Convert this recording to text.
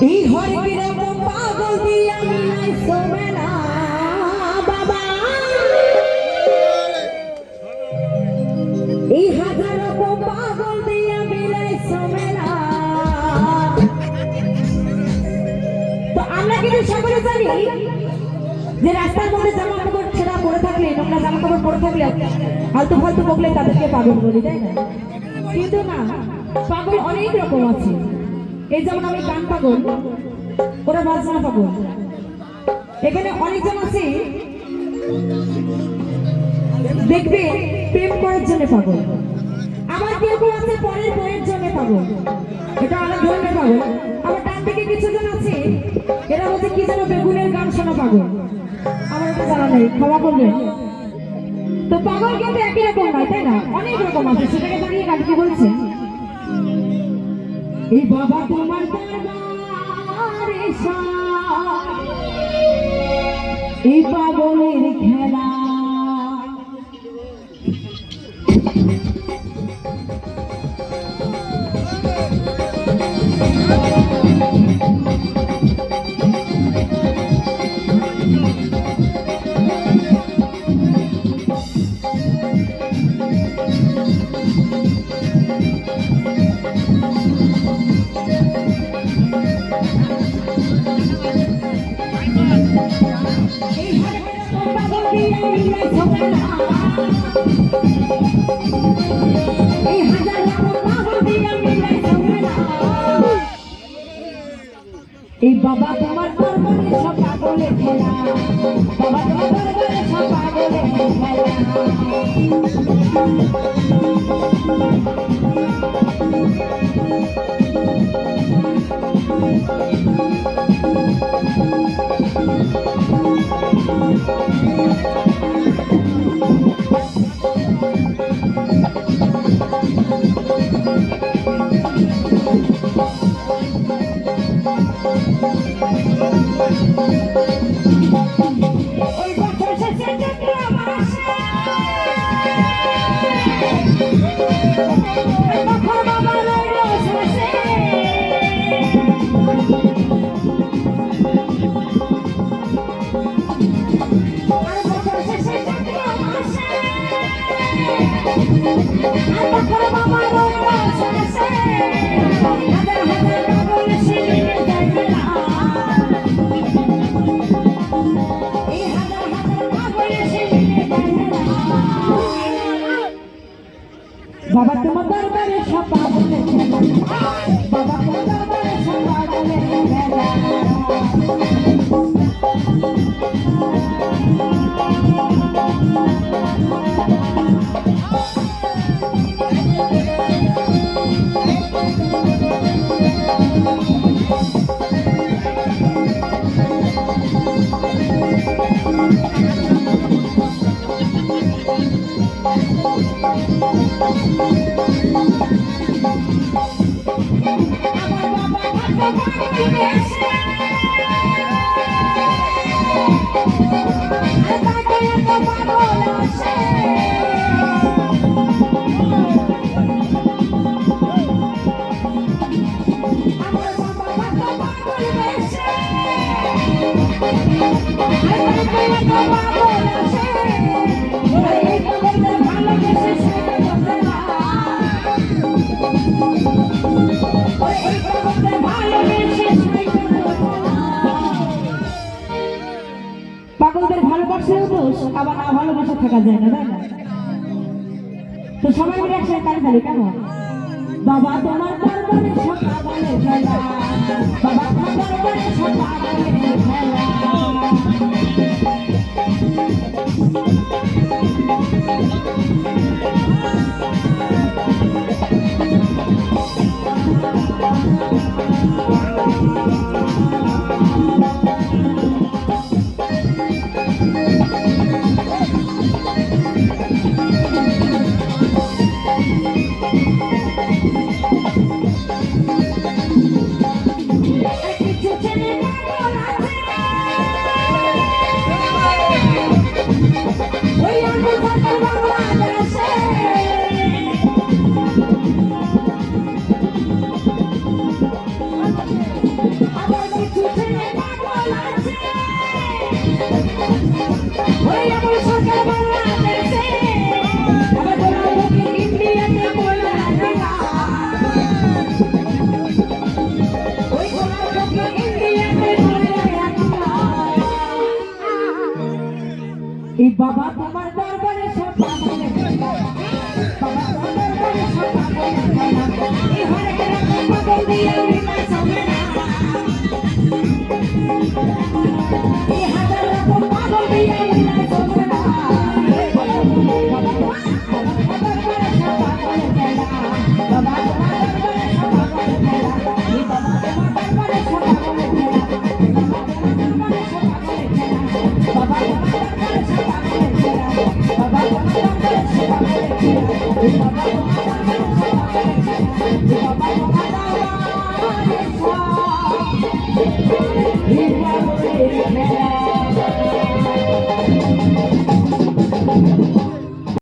এই ঘরে কিরকম পাগল দিয়া মিলাইছো মেলা বাবা, এই হাজার রকম পাগল দিয়া মিলাইছো মেলা। তো আমরা কিন্তু সকলে জানি যে রাস্তার মধ্যে জামা কাপড় ছেঁড়া পরে থাকলে, নোংরা জামা কাপড় পরে থাকলে, ফালতু ফালতু বকলে তাদেরকে পাগল বলি, তাই না? কিন্তু না, পাগল অনেক রকম আছে। এই যেমন আমি গান পাগল, ওরা বাজনা পাগল। এখানে অনেকজন আছে দেখবে প্রেম করার জন্য পাগল, আবার কেউ কেউ আছে পরের বইয়ের জন্য পাগল, এটা আলাদা ধরনের পাগল। আবার ডান দিকে কিছুজন আছে এরা হচ্ছে কি যেন বেগুনের গান শোনা পাগল, আমার এটা জানা নেই, ক্ষমা করবেন। তো পাগল কিন্তু একই রকম নয়, তাই না? অনেক রকম আছে। সেটাকে দাঁড়িয়ে গানকে বলছে, এই বাবা তোমার দরবারে এই পাগলের খেলা, এই বাবা তোমার দরবারে সব পাগলের খেলা, বাবা তোমার দরবারে সব পাগলের খেলা। বাবা তোমার দরবারে সব পাগলের খেলা, বাবা তোমার দরবারে সব পাগলের খেলা। পাগলদের ভালোবাসলেও দোষ, আবার না ভালোবাসা থাকা যায় না, তাই না? তো সবাই মিলে একসাথে তালি তালি কেমন? বাবা তোমার দরবারে সব পাগলের খেলা, বাবা তোমার দরবারে সব পাগলের খেলা। বাবা তোমার দরবারে সব পাগলের খেলা বাবা তোমার দরবারে সব পাগলের খেলা এই হরে রাতে পাগল দিয়া বিনা চলে না এই হাজার রকম পাগল দিয়া বিনা চলে না বাবা তোমার দরবারে সব পাগলের খেলা বাবা তোমার দরবারে সব পাগলের খেলা এই বাবা তোমার দরবারে সব পাগলের খেলা বাবা তোমার দরবারে সব পাগলের খেলা বাবা তোমার দরবারে সব পাগলের খেলা বাবা তোমার দরবারে সব পাগলের খেলা বাবা তোমার দরবারে সব পাগলের খেলা বাবা তোমার দরবারে সব